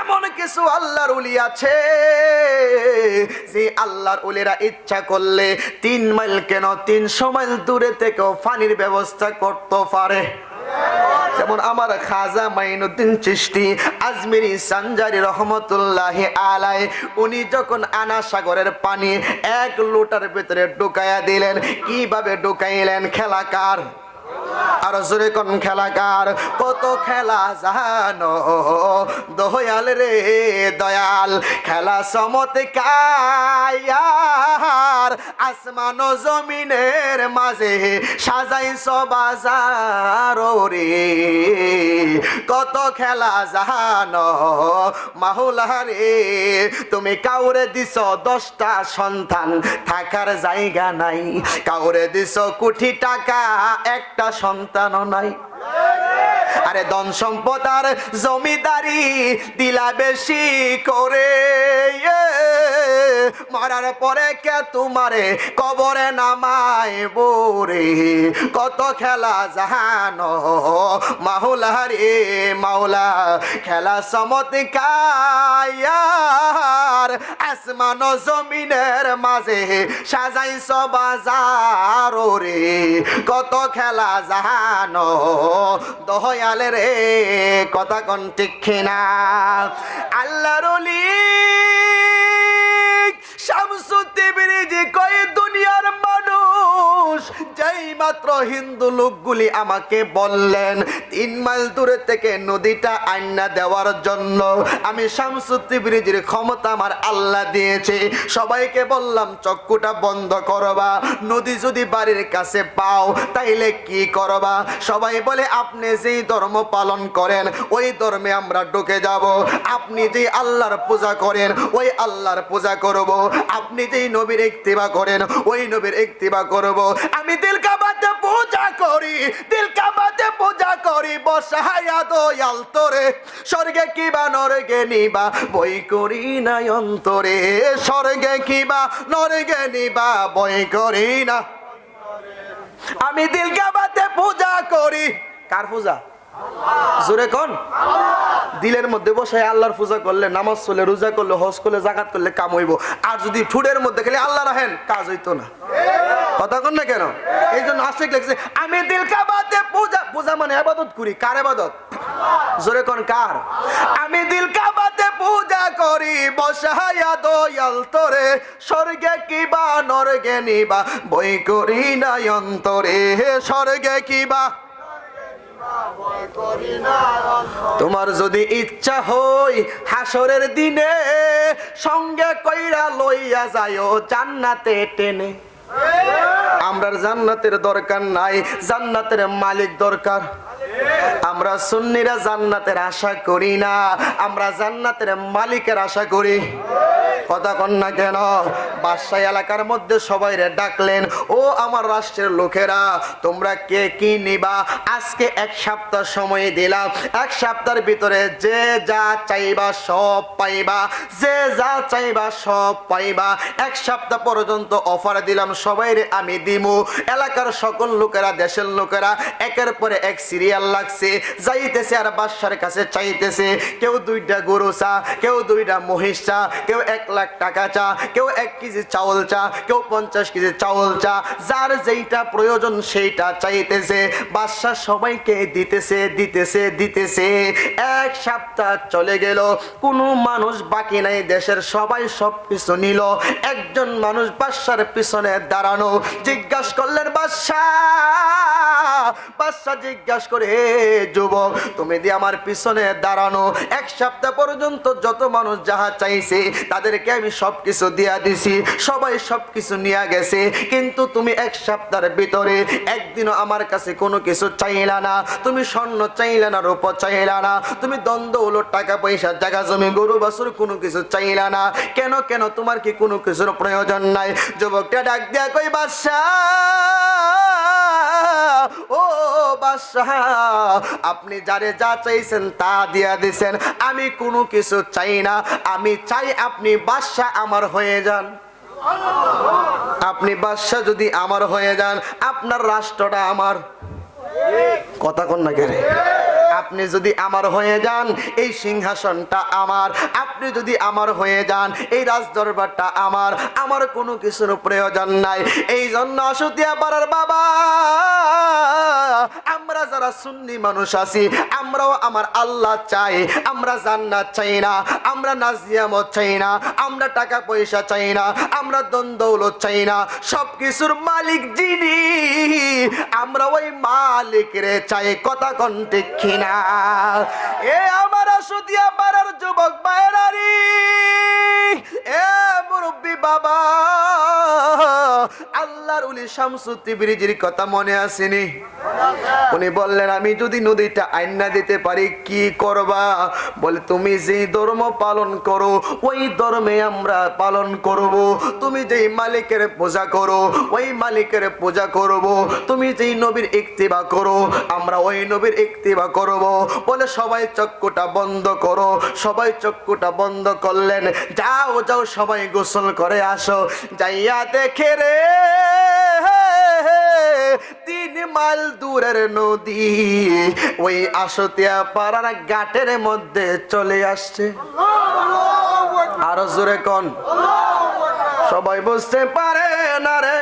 এমন কিছু আল্লাহর ওলি আছে যে আল্লাহর ওলিরা ইচ্ছা করলে 3 মাইল কেন 300 মাইল দূরে থেকেও পানির ব্যবস্থা করতে পারে। যেমন আমার খাজা মাইনুদ্দিন চিশতি আজমিরি সানজারি রহমতুল্লাহি আলাই, উনি যখন আনা সাগরের পানি 1 লোটার ভিতরে ঢুকাইয়া দিলেন, কিভাবে ঢুকাইলেন? খেলাকার আর জোরে কোন খেলাকার, কত খেলা জানো দয়াল রে দয়াল, খেলা চমৎকার আসমান ও জমিনের মাঝে সাজাইছ বাজার রে, কত খেলা জানো মাওলা রে। তুমি কাউরে দিছ 10টা সন্তান, থাকার জায়গা নাই, কাউরে দিছ কোটি টাকা, একটা সন্তানও নাই। আরে ধন সম্পদ আর জমিদারি দিলা বেশি করে, মরার পরে কে তোমারে কবরে নামাইব রে, কত খেলা জানো মাওলা রে মাওলা, খেলা চমৎকার আসমান ও জমিনের মাঝে সাজাইছ বাজার রে, কত খেলা জানো দয়াল রে, কথা কোন ঠিক না? আল্লাহর ওলি শামসুদ্দিন কয় দুনিয়ার মানুষ যেই মাত্র হিন্দু লোকগুলি আমাকে বললেন 3 মাইল দূরে থেকে নদীটা আইনা দেওয়ার জন্য, আমি শামসুদ্দিনের ক্ষমতা আমার আল্লাহ দিয়েছে। সবাইকে বললাম চক্ষুটা বন্ধ করবা, নদী যদি বাড়ির কাছে পাও তাইলে কি করবা? সবাই বলে আপনি যেই ধর্ম পালন করেন ওই ধর্মে আমরা ঢুকে যাব, আপনি যেই আল্লাহর পূজা করেন ওই আল্লাহর পূজা করব, আপনি যেই নবীর ইত্তিবা করেন ওই নবীর ইত্তিবা করব। আমি দিল কাবাতে পূজা করি, দিল কাবাতে পূজা করি, বসায়া দয়াল তোরে, স্বর্গে কিবা নরকে নিবা বই করি না অন্তরে, স্বর্গে কিবা নরকে নিবা বই করি না। আমি দিল কাবাতে পূজা করি, কার পূজা? জোরে কোন? দিলের মধ্যে বসে আল্লাহর পূজা করলে, নামাজ পড়লে, রোজা করলে, হজ করলে, যাকাত করলে কাম হইব। আর যদি ঠুটের মধ্যে খালি আল্লাহ রাখেন কাজ হইতো না। কথা কন না কেন? এই জন্য আশিক লাগছে আমি দিল কাবাতে পূজা, পূজা মানে ইবাদত করি। কার ইবাদত? জোরে কোন কার? আমি দিল কাবাতে পূজা করি, বসায়া দয়াল তোরে, স্বর্গে কিবা নরকে নিবা বই করি না অন্তরে, স্বর্গে কিবা। তোমার যদি ইচ্ছা হই হাসরের দিনে সঙ্গে কইরা লইয়া যায়ও জান্নাতে টেনে। আমরার জান্নাতের দরকার নাই, জান্নাতের মালিক দরকার। আমরা সুন্নিরা জান্নাতের আশা করি না, আমরা জান্নাতের মালিকের আশা করি। কথা কন না কেন? বাদশাহ এলাকার মধ্যে সবাইরে ডাকলেন, ও আমার রাষ্ট্রের লোকেরা, তোমরা কে কি নিবা? আজকে 1 সপ্তাহ সময় দিলাম, 1 সপ্তাহের ভিতরে যে যা চাইবা সব পাইবা, যে যা চাইবা সব পাইবা। 1 সপ্তাহ পর্যন্ত অফার দিলাম, সবাইরে আমি দিমু। এলাকার সকল লোকেরা, দেশের লোকেরা একের পরে এক সিরিয়াল লাগছে, যাইতেছে আর বাদশার কাছে চাইতেছে। কেউ 2টা গরু চা, কেউ 2টা মহিষ চা, কেউ 1 লাখ টাকা চা, কেউ 1 কেজি চাউল চা, কেউ 50 কেজি চাউল চা, যার যেইটা প্রয়োজন সেইটা চাইতেছে। বাদশা সবাইকে দিতেছে দিতেছে দিতেছে। 1 সপ্তাহ চলে গেল, কোনো মানুষ বাকি নাই, দেশের সবাই সবকিছু নিল। একজন মানুষ বাদশার পিছনে দাঁড়ানো, জিজ্ঞাসা করলেন বাদশা জিজ্ঞাসা করে, যুবক তুমি দিয়ে আমার পিছনে দাঁড়ানো, 1 সপ্তাহ পর্যন্ত যত মানুষ যাহা চাইছে তাদেরকে আমি সবকিছু দিয়া দিছি, সবাই সবকিছু নিয়ে গেছে, কিন্তু তুমি 1 সপ্তাহের ভিতরে একদিনও আমার কাছে কোনো কিছু চাইলা না। তুমি স্বর্ণ চাইলা না, রূপা চাইলা না, তুমি দ্বন্দ্ব হলো টাকা পয়সা, জায়গা জমি, গরু বাছুর কোনো কিছু চাইলা না। কেন কেন? তোমার কি কোনো কিছুর প্রয়োজন নাই? যুবকটা ডাক দিয়া কই, বাদশা ও বাদশাহ, আপনি যারে যা চাইছেন তা দিয়া দিছেন, আমি কোনো কিছু চাই না। আমি চাই আপনি বাদশা আমার হয়ে যান। আপনি বাদশা যদি আমার হয়ে যান, আপনার রাষ্ট্রটা আমার। কথা কন না কেন? আপনি যদি আমার হয়ে যান এই সিংহাসনটা আমার, আপনি যদি আমার হয়ে যান এই রাজদরবারটা আমার, আমার কোনো কিছুর প্রয়োজন নাই। এই জন্য আশুতিয়া পাড়ার বাবা, আমরা যারা সুন্নি মানুষ আছি আমরাও আমার আল্লাহ চাই, আমরা জান্নাত চাই না, আমরা নাজিয়ামত চাই না, আমরা টাকা পয়সা চাই না, আমরা ধন দৌলত চাই না। সব কিছুর মালিক যিনি আমরা ওই মালিক রে চাই। কথা কোন ঠিক কিনা? এ আমার আশুতিয়া পাড়ার যুবক ভাইরারি, এ মুরব্বী বাবা, আল্লাহর ওলি শামসুদ তিবরিজির কথা মনে আসেনি? উনি বললেন আমি যদি নদীটা আইনা দিতে পারি কি করবা? বলে তুমি যেই ধর্ম পালন করো ওই ধর্মে আমরা পালন করব। তুমি যেই মালিকের পূজা করো ওই মালিকের পূজা করব। তুমি যেই নবীর ইত্তিবা করো আমরা ওই নবীর ইত্তিবা করব। বলে সবাই চক্ষুটা বন্ধ করো। সবাই চক্ষুটা বন্ধ করলেন। যাও যাও সবাই গোসল করে আসো। যাইয়া দেখে রে 3 মাইল দূরের নদী ওই আশুতিয়া পাড়ার ঘাটের মধ্যে চলে আসছে। আরো জোরে কোন? সবাই বুঝতে পারে না রে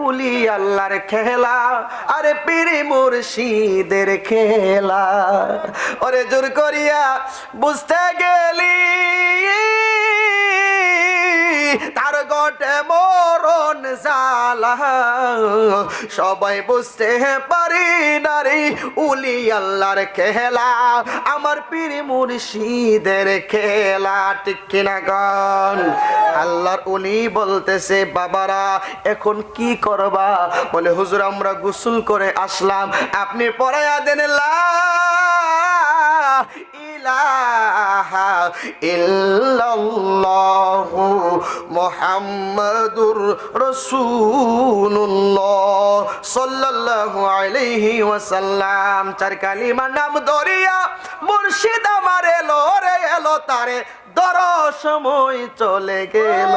উলি আল্লাহর খেলা, আরে পীরি মুর্শিদের খেলা। ওরে জোর করিয়া বুঝতে গেলি তার গটে মরণ জালা। সবাই বুঝতে পারি নারী উলি আল্লাহর খেলা, আমার পীর মুর্শিদের খেলা। ঠিক কিনা গান? আল্লাহর উলি বলতেছে বাবারা এখন কি করবা? বলে হুজুর আমরা গোসল করে আসলাম, আপনি পড়ায়া দেন লা ইলাহা ইল্লাল্লাহু মুহাম্মাদুর রাসূলুল্লাহ সাল্লাল্লাহু আলাইহি ওয়াসাল্লাম। 4 কালিমা নাম ধরিয়া মুর্শিদ আমার এলো রে এলো, তারে দর সময় চলে গেল,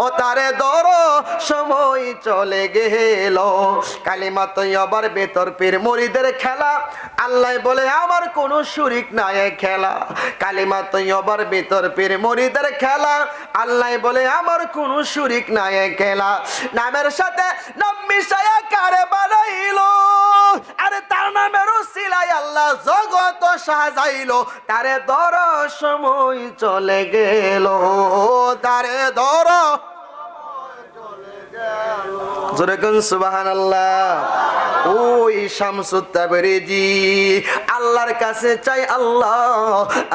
ও তারে দর সময় চলে গেল। কালিমা তৈয়বার ভেতর পীর মুরিদের খেলা। আল্লাহ বলে আমার কোনো শরীক নাই খেলা। কালিমা তৈয়বার ভেতর পীর মুরিদের খেলা। আল্লাহ বলে আমার কোনো শরীক নাই খেলা। নামের সাথে নাম মিশায়া কারে বানাইলো, আরে তার নামের উসিলায় আল্লাহ জগৎ সাজাইলো। তারে দর সময় চলে গেল, তারে দর জোরে কোন সুবহানাল্লাহ। ওই শামসুদ তাবরিজি আল্লাহর কাছে চাই আল্লাহ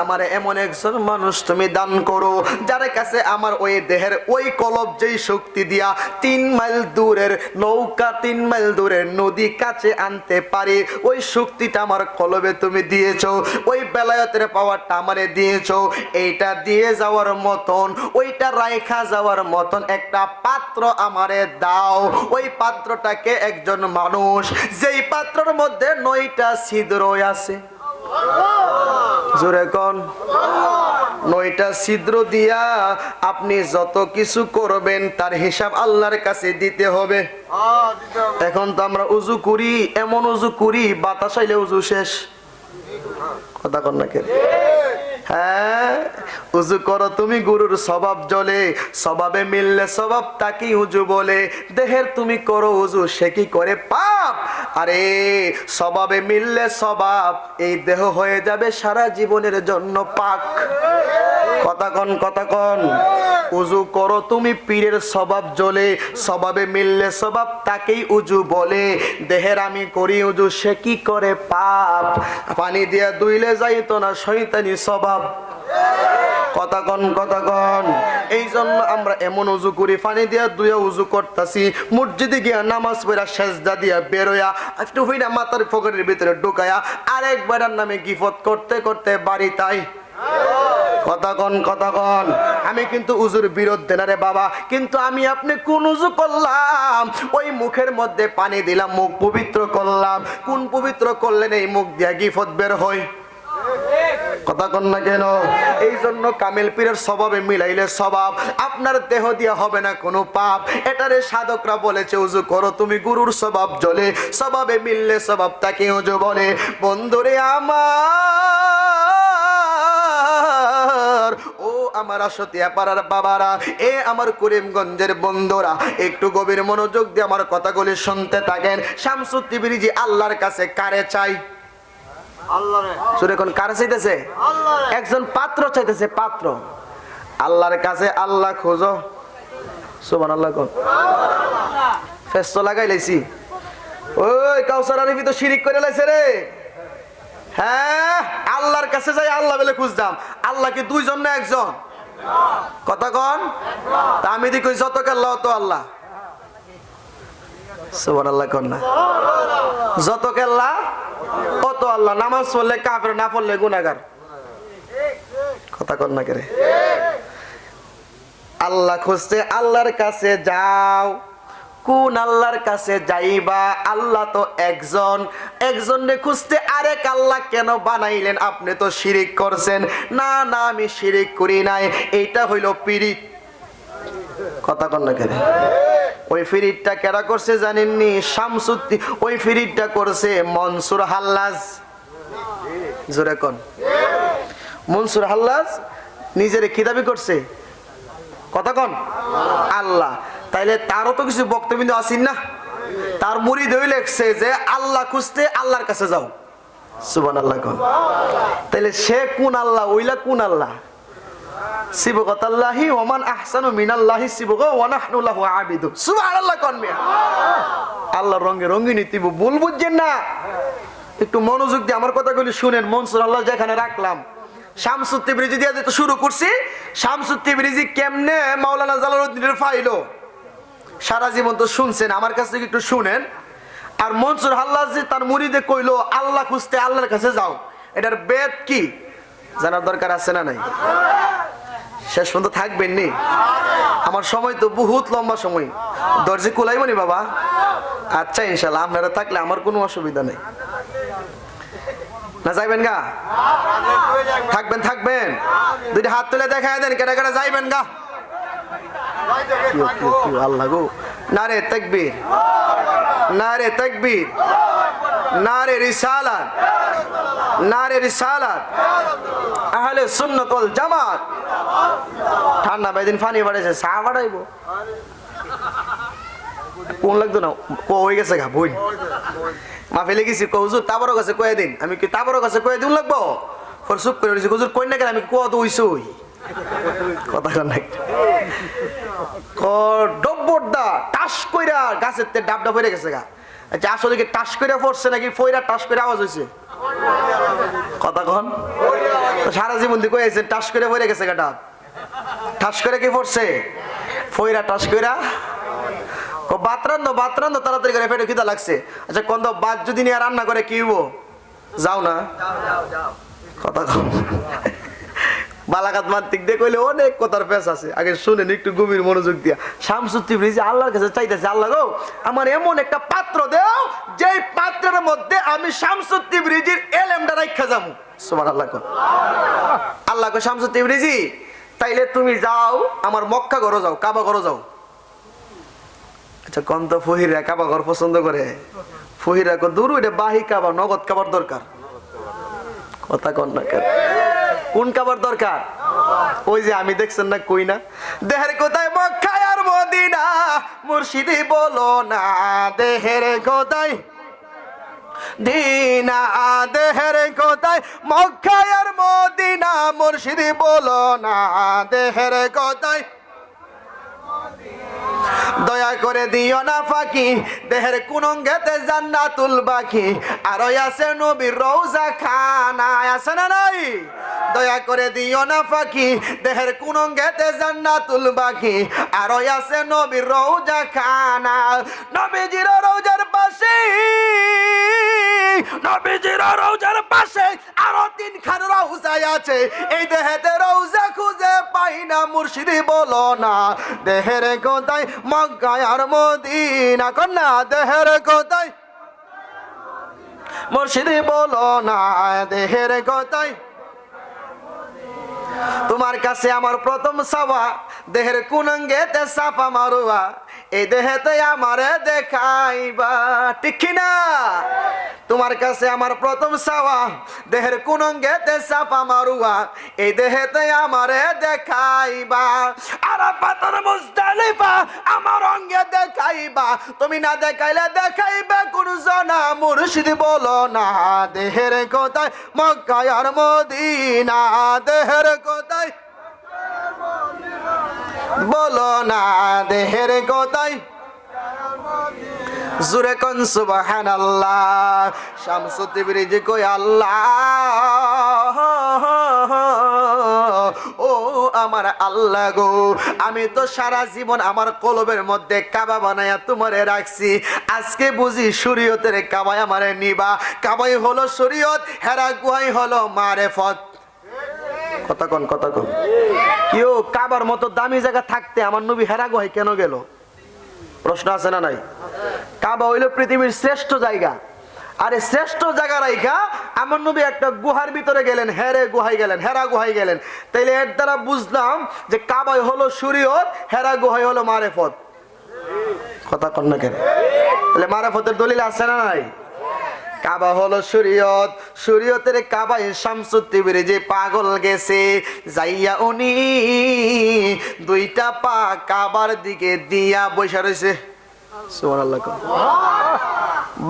আমার এমন একজন মানুষ তুমি দান করো যার কাছে আমার ওই দেহের ওই কলব যেই শক্তি দিয়া 3 মাইল দূরের নৌকা 3 মাইল দূরের নদী কাছে আনতে পারি, ওই শক্তিটা আমার কলবে তুমি দিয়েছো, ওই বেলায়েতের পাওয়ারটা আমারে দিয়েছো। এইটা দিয়ে যাওয়ার মতন ওইটা রাইখা যাওয়ার মতন একটা পাত্র আমারে দাও। ওই পাত্রটাকে একজন মানুষ যেই পাত্রের মধ্যে 9টা ছিদ্র আছে, জোরে কোন 9টা ছিদ্র দিয়া আপনি যত কিছু করবেন তার হিসাব আল্লাহর কাছে দিতে হবে। এখন তো আমরা উজু করি, এমন উজু করি বাতাস আইলে উজু শেষ। কথা কন না কে? হ্যাঁ উজু করো তুমি গুরুর স্বভাব জ্বলে, স্বভাবে মিললে স্বভাব তাকে উজু বলে। দেহের তুমি করো উজু সে কি করে পাপ, আরে স্বভাবে মিললে স্বভাব এই দেহ হয়ে যাবে সারা জীবনের জন্য পাক। কথা কন কথা কন। উজু করো তুমি পীরের স্বভাব জ্বলে, স্বভাবে মিললে স্বভাব তাকেই উজু বলে। দেহের আমি করি উজু সে কি করে পাপ, পানি দিয়া ধুইলে যাইতো না শয়তানি স্বভাব। কথা কন কথা কন। এই জন্য আমরা এমন উজু করি পানি দিয়া দুইয়া উজু করতাছি, মসজিদে গিয়া নামাজ পড়া সেজদা দিয়া বেরোয়া একটু হইনা মাথার পকেটের ভিতরে ঢুকায়া আরেকবার নামে গিফত করতে করতে বাড়ি তাই। কথা কন কথা কন। আমি কিন্তু উজুর বিরুদ্ধে না রে বাবা, কিন্তু আমি আপনি কোন উজু করলাম, ওই মুখের মধ্যে পানি দিলাম, মুখ পবিত্র করলাম। কোন পবিত্র করলেন এই মুখ দিয়া গিফত বের হয়। কথা কন না কেন? এই জন্য কামেল পীরের স্বভাবে মিলাইলে স্বভাব, আপনার দেহ দিয়ে হবে না কোনো পাপ। এটারে সাধকরা বলেছে উজু করো তুমি গুরুর স্বভাব জ্বলে, স্বভাবে মিললে স্বভাব তাকে উজু বলে। বন্ধুরে আমার, ও আমার আশতিয়া পাড়ার বাবারা, এ আমার করিমগঞ্জের বন্ধুরা, একটু গভীর মনোযোগ দিয়ে আমার কথাগুলি শুনতে থাকেন। শামসুদ তিবরিজি আল্লাহর কাছে কারে চাই? এখন কারে চাইতেছে? একজন পাত্র চাইতেছে, পাত্র। আল্লাহর কাছে আল্লাহ খোঁজো, সুবহানাল্লাহ কোন ফেস তো লাগাই লাইছি। ওই কাউসার আরিফি তো শিরিক করে লাইছে রে। হ্যাঁ, আল্লাহর কাছে যাই আল্লাহ বলে খুঁজতাম। আল্লাহ কি দুইজন না একজন? কথা কন। তা আমি দেখি যত আল্লাহ অত আল্লাহ, সুবহানাল্লাহ কোন না? যত আল্লাহ অত আল্লাহ। নামাজ পড়লে কাফের, না পড়লে গুনাহগার। কথা কন না করে? আল্লাহ খুঁজতে আল্লাহর কাছে যাও। কোন আল্লাহর কাছে যাইবা? আল্লাহ তো একজন, একজনে খুঁজতে আরেক আল্লাহ কেন বানাইলেন? আপনি তো শিরিক করছেন। না না, আমি শিরিক করি নাই, এইটা হইল পিরিত। কথা কন না কেন? ওই ফিরিটটা কেরা করছে জানেননি? শামসুদ্দিন। ওই ফিরিটটা করছে মনসুর হাল্লাজ। জোরে কোন? মনসুর হাল্লাজ নিজের কি দাবি করছে? কথা কোন? আল্লাহ। তাইলে তারও তো কিছু বক্তব্য আসেন না? তার মুরিদ হই লেখছে যে আল্লাহ খুঁজতে আল্লাহর কাছে যাও, সুবহানাল্লাহ কোন? তাইলে সে কোন আল্লাহ? ওইলা কোন আল্লাহ? সিবগাতাল্লাহি ওয়া মান আহসানু মিনাল্লাহি সিবগা ওয়া নাহনু লাহু আবিদুন, সুবহানাল্লাহ কোন মিয়া? আল্লাহর রঙে রঙিনী দিব, ভুল বুঝছেন না? একটু মনোযোগ দিয়ে আমার কথাগুলি শুনেন। মনসুর আল্লাহ যেখানে রাখলাম, শামসুদ তিবরিজি দিয়ে তো শুরু করছি। শামসুদ তিবরিজি কেমনে মাওলানা জালালউদ্দিনের ফাইলো সারা জীবন তো শুনছেন, আমার কাছ থেকে একটু শুনেন। আর মনসুর হাল্লাজ যে তার মুরিদে কইলো আল্লাহ খুঁজতে আল্লাহর কাছে যাও, এটার বেদ কি জানার দরকার আছে না নাই? শেষ পর্যন্ত থাকবেন নি? আমার সময় তো বহুত লম্বা সময়, দরজে কুলাইবনি বাবা? আচ্ছা ইনশাল্লাহ, আপনারা থাকলে আমার কোনো অসুবিধা নেই। না যাইবেন গা? থাকবেন? থাকবেন? দুইটা হাত তুলে দেখায় দেন কেটে কেটে যাইবেন গা? আল্লাহ গো, নারে তাকবীর, নারে তাকবীর, নারে রিসালাত, নারে রিসালাত, আহলে সুন্নাত ওয়াল জামাত। ঠান্ডা বাইদিন পানি বাড়াইছে, চা বাড়াইবো কোন লাগতো না? হয়ে গেছে গা বই মা ফেলে গেছি। হুজুর তাবারও কাছে কয়ে দিন। আমি কি তাবারও কাছে কয়ে দিন লাগবো? পর চুপ করে রয়েছি। হুজুর কই না কেন? আমি কুয়া তো হইছই। কথা কন নাই? ডব্বরদা টাস কইরা গাছের তে ডাবডা পড়ে গেছে গা। আচ্ছা, আসলে কি টাস কইরা পড়ছে নাকি ফইরা টাস করে আওয়াজ হইছে? কথা কন। সারা জীবন দিয়ে কইছে টাস করে পড়ে গেছে গা ডাব। টাস করে কি পড়ছে? ফইরা টাস কইরা। ভাত রান্ধো, ভাত রান্ধো তাড়াতাড়ি করে, পেটে খিদা লাগছে। আচ্ছা কোন ভাত যদি নিয়ে রান্না করে কি হইব? যাও না? কথা কম। বালাকাত মান্তিক দিয়ে কইলে অনেক কথার পেশ আছে। আগে শুনেন একটু গভীর মনোযোগ দিয়া। শামসুদ তিবরিজি আল্লাহর কাছে চাইতেছে, আল্লাহ গো আমার এমন একটা পাত্র দাও যেই পাত্রের মধ্যে আমি শামসুদ তিবরিজির এলেমটা রাখা যাবো, সুবহানাল্লাহ কোন? আল্লাহ কো শামসুদ তিবরিজি তাইলে তুমি যাও আমার মক্কা ঘরে যাও, কাবা ঘরে যাও। আচ্ছা কোন তো ফহিরা কাবা ঘর পছন্দ করে? ফহিরা কো দূর, ওইটা বাহি কাবা, নগদ কাবার দরকার। কথা কন না কেন? কোন কাবার দরকার? ওই যে আমি দেখছেন না কই না, দেহের কোথায় মক্কা আর মদিনা মুর্শিদি বলো না, দেহের কোথায় দিনা, দেহের কোথায় মক্কা আর মদিনা মুর্শিদি বলো না, দেহের কোথায় দয়া করে দিও না ফাঁকি, দেহের কোন অঙ্গেতে জান্নাতুল বাকি, আর আছে নবীর রওজা খানা, আছে না নাই? দয়া করে দিও না ফাঁকি, দেহের কোন অঙ্গেতে জান্নাতুল বাকি, আর আছে নবীর রওজা খানা। নবীজির রওজার পাশে, নবীজির রওজার পাশে আরো তিনখান রওজা আছে। এই দেহেতে রওজা খুঁজে পাই না, মুর্শিদি বলো না, দেহের কোথায় মক্কা আর মদিনা, কন্যা দেহের কোথায় মুর্শিদি বলো না, দেহের কোথায় তোমার কাছে আমার প্রথম চাওয়া, দেহের কোন অঙ্গেতে চাপা মারুয়া, এই দেহেতে আমারে দেখাইবা, ঠিক না? তোমার কাছে আমার প্রথম চাওয়া, দেহের কোন অঙ্গেতে চাপা মারুয়া, এই দেহেতে আমারে দেখাইবা। আরাফাতের মুজদালিফা আমার অঙ্গে দেখাইবা, তুমি না দেখাইলে দেখাইবে কোন জনা? মুর্শিদ বলো না দেহের কোথায় মক্কা আর মদিনা, দেহের কোথায় বলো না দেহের কোথায়? জুরে কোন সুবহানাল্লাহ। শামসুত তাবরিজি কই আল্লাহ ও আমার আল্লাহ গো, আমি তো সারা জীবন আমার কলবের মধ্যে কাবা বানায়া তোমারে রাখছি, আজকে বুঝি শরীয়তের কাবায় আমারে নিবা। কাবাই হলো শরীয়ত, হেরা গুহাই হলো মারেফত। কথা কোন কেউ কাবার মতো দামি জায়গা থাকতে আমার নবী হেরা গুহায় কেন গেল? প্রশ্ন আছে না নাই? কাবা হইলো পৃথিবীর শ্রেষ্ঠ জায়গা, আরে শ্রেষ্ঠ জায়গা রাইখা আমার নবী একটা গুহার ভিতরে গেলেন, হেরা গুহায় গেলেন। তাইলে এর দ্বারা বুঝলাম যে কাবাই হলো শরীয়ত, হেরা গুহাই হলো মারেফত। কথা কন না কেন? তাহলে মারেফতের দলিল আছে না নাই? কাবা হলো শরীয়ত, শরীয়তের কাবায় শামসুত তাবরিজি পাগল গেছে, যাইয়া উনি দুইটা পা কাবার দিকে দিয়া বসে রয়েছে। সুবহানাল্লাহ।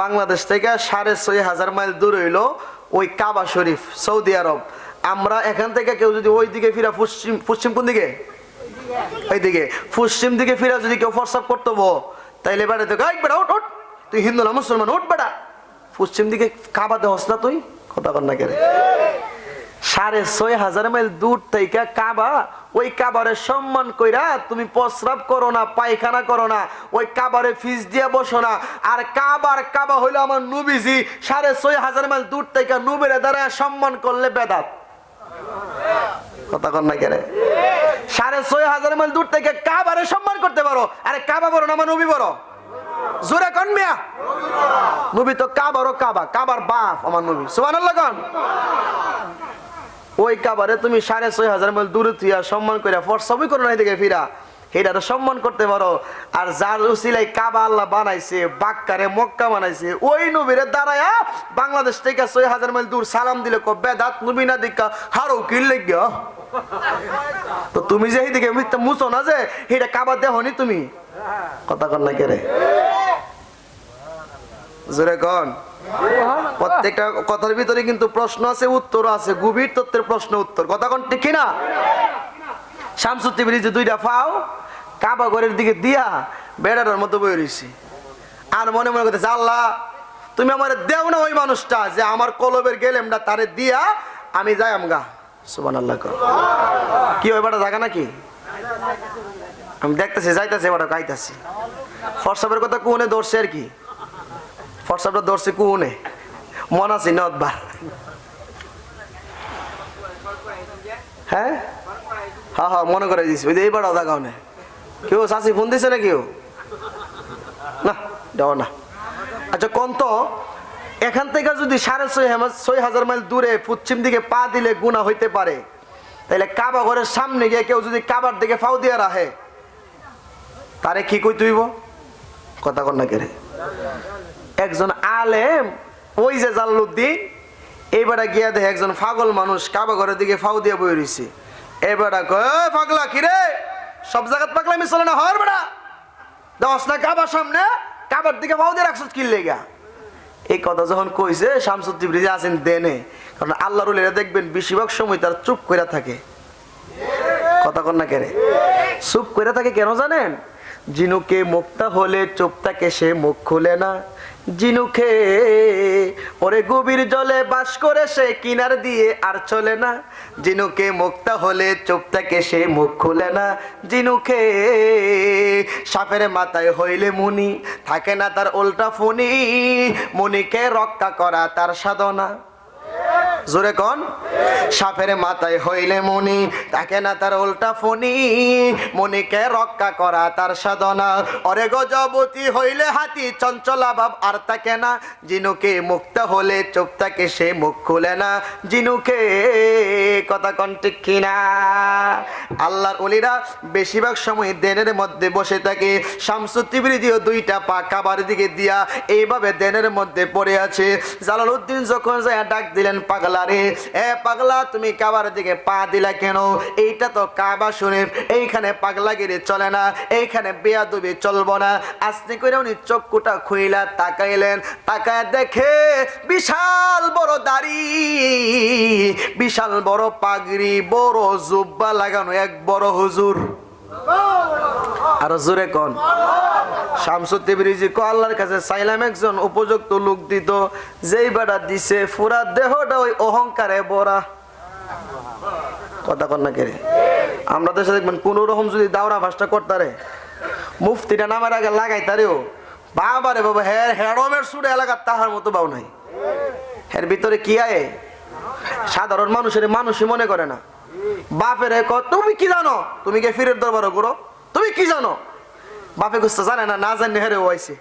বাংলাদেশ থেকে 6,500 মাইল দূর হইলো ওই কাবা শরীফ, সৌদি আরব। আমরা এখান থেকে কেউ যদি ওই দিকে ফিরা, পশ্চিম কোন দিকে? ওই দিকে পশ্চিম দিকে ফিরা যদি কেউ প্রস্রাব করতে তাইলে বেড়াতে উঠ, তুই হিন্দু না মুসলমান, উঠ বেটা, পশ্চিম দিকে কাবা দেহস না তুই? কথা কর না কেন? 6,500 মাইল দূর থেকে কাবা, ওই কাবারে সম্মান কইরা তুমি প্রস্রাব করো না, পায়খানা করো না, ওই কাবারে ফিস দিয়ে বসো না। আর কাবা হইলো আমার নবীজি, 6,500 মাইল দূর থেকে নবীরে দাঁড়ায় সম্মান করলে বেদাত। কথা কর না কেন? 6,500 মাইল দূর থেকে কাবারে সম্মান করতে পারো, আরে কাবা বড় না আমার নবী বড়? জোরে কোন মিয়া? নবী তো কাবার বাপ আমার নবী। সুবহানাল্লাহ কোন? ওই কাবারে তুমি 6,500 মাইল দূরে থিয়া সম্মান কইরা ফরসবই করো না, এদিকে ফিরা এটারে সম্মান করতে পারো। আর যার উসিলাই কাবা আল্লাহ বানাইছে, বাক্কারে মক্কা বানাইছে, ওই নবীরে দাঁড়ায়া বাংলাদেশ থেকে 6,000 মাইল দূর সালাম দিলে কো বেদাত নবী না দেখা হারো কি লাগিয়া? তো তুমি যে এইদিকে মিথ্যা মুছো না যে এটা কাবা দেহনি তুমি? কথা কন না কেরে? জোরে কন। প্রত্যেকটা কথার ভিতরে কিন্তু প্রশ্ন আছে, উত্তর আছে, গভীর তত্ত্বের প্রশ্ন উত্তর। কথা কন ঠিক কিনা? শামসুত তাবরিজি দুইটা পাও কাবা ঘরের দিকে দিয়া বেড়ার মতো বই রইছি, আর মনে মনে করতেছে আল্লাহ তুমি আমার দেও না ওই মানুষটা যে আমার কলবের গেলেমটা তারে দিয়া আমি যাই আমগা। সুবহানাল্লাহ। কি ওই বেটা জায়গা নাকি? আমি দেখতেছি যাইতেছে, বেটা গাইতেছি। ফরসাবের কথা কোনে ধরছে আর কি, ফরসাবটা ধরছে কোনে মন আছে নদবার। হ্যাঁ হ্যাঁ মনে করে দিছি, ওই যে এই বেটা জায়গা নে কেউ চাষি ফোন দিছে না কেউ? না দেওয়া না। আচ্ছা কোন তো এখান থেকে যদি 6,500 মাইল দূরে পশ্চিম দিকে পা দিলে গুনাহ হইতে পারে, তাহলে কাবা ঘরের সামনে গিয়ে কেউ যদি কাবার দিকে ফাও দিয়ে রাখে তারে কি কই তুইব? কথা কন না কেরে? একজন আলেম ওই যে জালালউদ্দিন এইবারে গিয়া দেখে একজন পাগল মানুষ কাবা ঘরের দিকে ফাও দিয়ে বই রইছে। এবারে কয় পাগলা কিরে, সব জায়গায় পাগলামি চলে না, হর বেড়া দশ না কাবার সামনে কাবার দিকে ফাও দিয়ে রাখছ কি লেগা? এই কথা যখন কইছে শামসুত তাবরিজি আছেন দেনে, কারণ আল্লাহর ওলিরা দেখবেন বেশিরভাগ সময় তারা চুপ করে থাকে। কথা কন না কেরে? চুপ করে থাকে কেন জানেন? জিনুকে মুক্তা হলে চুপ থাকে, সে মুখ খুলে না। জিনুকে ওরে গভীর জলে বাস করে, সে কিনার দিয়ে আর চলে না। জিনুকে মুক্তা হলে চুপ থাকে, সে মুখ খুলে না। জিনুকে সাপের মাথায় হইলে মুনি, থাকে না তার উল্টা ফনি। মুনিকে রক্ষা করা তার সাধনা। জোরে কোন? সাপের মাথায় হইলে মনি, তাকে না তার উল্টা ফনি, মনিকে রক্ষা করা তার সাধনা। অরে গজবতী হইলে হাতি, চঞ্চলা ভাব আর তাকে না, জিনুকে মুক্ত হলে চুপ থাকে সে মুখ খুলে না, জিনুকে কথা কোন ঠিক কিনা? আল্লাহর ওলিরা বেশিরভাগ সময় দেনের মধ্যে বসে থাকে। শামসুত তিবরিজিও দুইটা পা কাবার দিকে দিয়া এইভাবে দেনের মধ্যে পড়ে আছে। জালালউদ্দিন যখন যায় ডাক দিলেন, পাগলা রে, এ পাগলা তুমি কাবার দিকে পা দিলা কেন? এইটা তো কাবা শরীফ, এইখানে পাগলাগিরি চলে না, এইখানে বেয়াদবি চলবো না। আস্তে করে উনি চক্ষুটা খুইলা তাকাইলেন, তাকায় দেখে বিশাল বড় দাড়ি, বিশাল বড় পাগড়ি, বড় জুব্বা লাগানো এক বড় হুজুর। আর জোরে কোন? শামসুত তিবরিজি কো আল্লাহর কাছে চাইলাম একজন উপযুক্ত লোক দিত, যেই বেটা দিছে পুরা দেহটা ওই অহংকারে ভরা। কথা কন না কেরে? আমরা দেশে দেখবেন কোন রকম যদি দাওরা ভাষটা করতারে, মুফতিটা নামের আগে লাগাইতারেও বাবারে বাবা, হেরমের সুরে এলাকা তাহার মতো বাউ নাই। এর ভিতরে কি আয়? সাধারণ মানুষের মানুষই মনে করে না। বাপের তুমি কি জানো? তুমি কে ফিরের দরবার করো? তুমি কি জানো? বাপে গুস্তা জানে না, না জানি হেরে হয়েছে।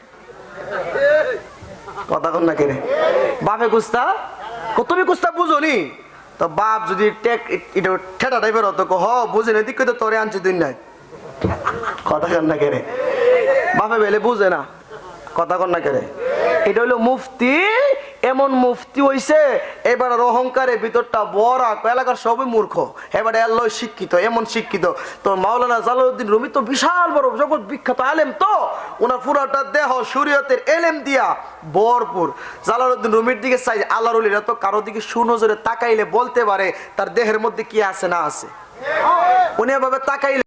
কথা কন না কেরে? বাপে গুস্তা, তুমি গুস্তা বুঝো নি? তো বাপ যদি ঠেটা টাইপের হতো, হ বুঝে না, দিক তো তোরে আনছি দিন নাই। কথা কন না কেরে? বাপে বেলে বুঝে না। কথা কন না কেরে? এটা হইলো মুফতি, এমন মুফতি হইছে এবার অহংকারের ভিতরটা বড়া, এলাকার সবই মূর্খ, এবারে আল্লাহ শিক্ষিত, এমন শিক্ষিত। তো মাওলানা জালালউদ্দিন রুমি তো বিশাল বড় জগৎ বিখ্যাত আলেম, তো ওনার পুরাটা দেহ শরীয়তের এলেম দিয়া ভরপুর। জালালউদ্দিন রুমির দিকে চাই, আল্লাহর ওলিরা তো কারো দিকে সুনজরে তাকাইলে বলতে পারে তার দেহের মধ্যে কি আছে না আছে। উনি এভাবে তাকাইলে